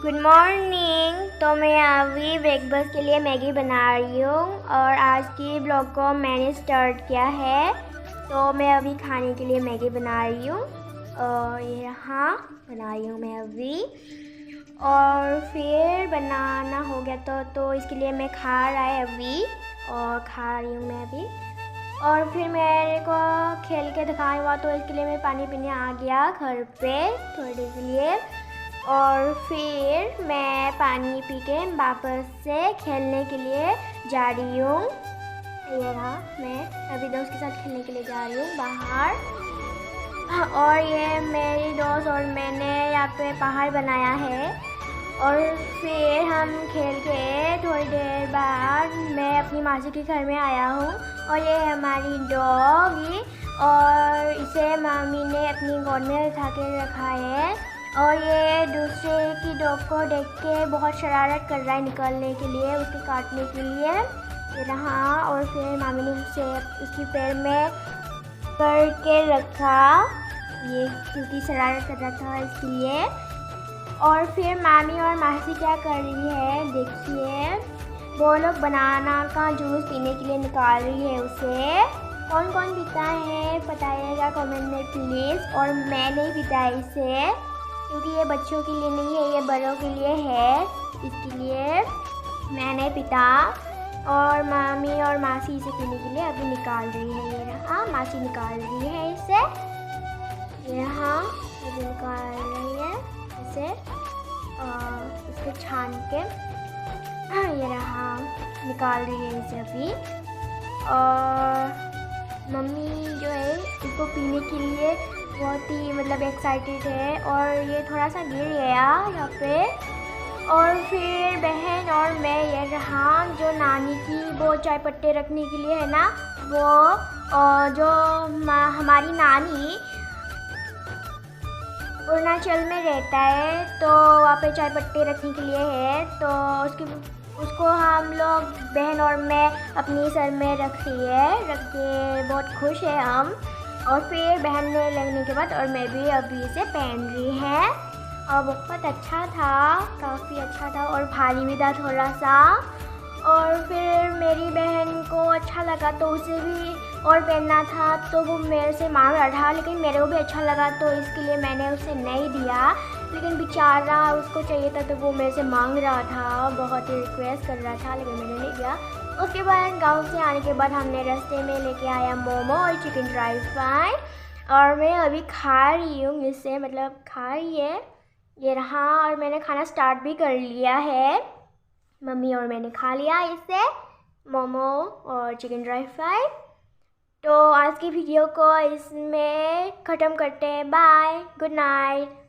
Good morning. तो मैं अभी ब्रेकफास्ट के लिए मैगी बना रही हूँ और आज की ब्लॉग को मैंने स्टार्ट किया है। तो मैं अभी खाने के लिए मैगी बना रही हूँ और यहाँ बना रही हूँ मैं अभी। और फिर बनाना हो गया तो इसके लिए मैं खा रहा है अभी और खा रही हूँ मैं अभी। और फिर मेरे को खेल के दिखाया हुआ तो इसके लिए मैं पानी पीने आ गया घर पे थोड़ी देर के लिए। और फिर मैं पानी पी के वापस से खेलने के लिए जा रही हूँ। ये रहा, मैं अभी दोस्त के साथ खेलने के लिए जा रही हूँ बाहर। और ये मेरी दोस्त और मैंने यहाँ पे पहाड़ बनाया है। और फिर हम खेल के थोड़ी देर बाद मैं अपनी मासी के घर में आया हूँ। और ये हमारी डॉग और इसे मामी ने अपनी गोद में उठा के रखा है। और ये दूसरे की डॉग को देख के बहुत शरारत कर रहा है निकलने के लिए, उसके काटने के लिए। ये रहा, और फिर मामी ने उसे उसकी पैर में करके रखा, ये क्योंकि शरारत कर रहा था इसके लिए। और फिर मामी और मासी क्या कर रही है देखिए, वो लोग बनाना का जूस पीने के लिए निकाल रही है उसे। कौन कौन पीता है बताइएगा कमेंट में प्लीज़। और मैं नहीं पीता इसे क्योंकि ये बच्चों के लिए नहीं है, ये बड़ों के लिए है, इसके लिए मैं नहीं पीता। और मामी और मासी इसे पीने के लिए अभी निकाल रही है। ये रहा, मासी निकाल रही है इसे, ये रहा अभी निकाल रही है इसे इसको छान के। ये रहा, निकाल रही है इसे अभी। और मम्मी जो है इसको पीने के लिए बहुत ही मतलब एक्साइटेड है। और ये थोड़ा सा गिर गया यहाँ पे। और फिर बहन और मैं, ये रहा, जो नानी की वो चाय पत्ते रखने के लिए है ना, वो जो हमारी नानी अरुणाचल में रहता है तो वहाँ पे चाय पत्ते रखने के लिए है। तो उसको हम लोग बहन और मैं अपनी सर में रख के बहुत खुश है हम। और फिर बहन ने लगने के बाद और मैं भी अभी इसे पहन रही है। और बहुत अच्छा था, काफ़ी अच्छा था और भारी भी था थोड़ा सा। और फिर मेरी बहन को अच्छा लगा तो उसे भी और पहनना था तो वो मेरे से मांग रहा था, लेकिन मेरे को भी अच्छा लगा तो इसके लिए मैंने उसे नहीं दिया। लेकिन बेचारा उसको चाहिए था तो वो मेरे से मांग रहा था, बहुत ही रिक्वेस्ट कर रहा था, लेकिन मैंने नहीं दिया। उसके बाद गांव से आने के बाद हमने रास्ते में लेके आया मोमो और चिकन ड्राई फ्राई। और मैं अभी खा रही हूँ इसे, मतलब खा रही है, ये रहा। और मैंने खाना स्टार्ट भी कर लिया है, मम्मी और मैंने खा लिया इसे, मोमो और चिकन ड्राई फ्राई। तो आज की वीडियो को इसमें ख़त्म करते हैं। Bye, good night.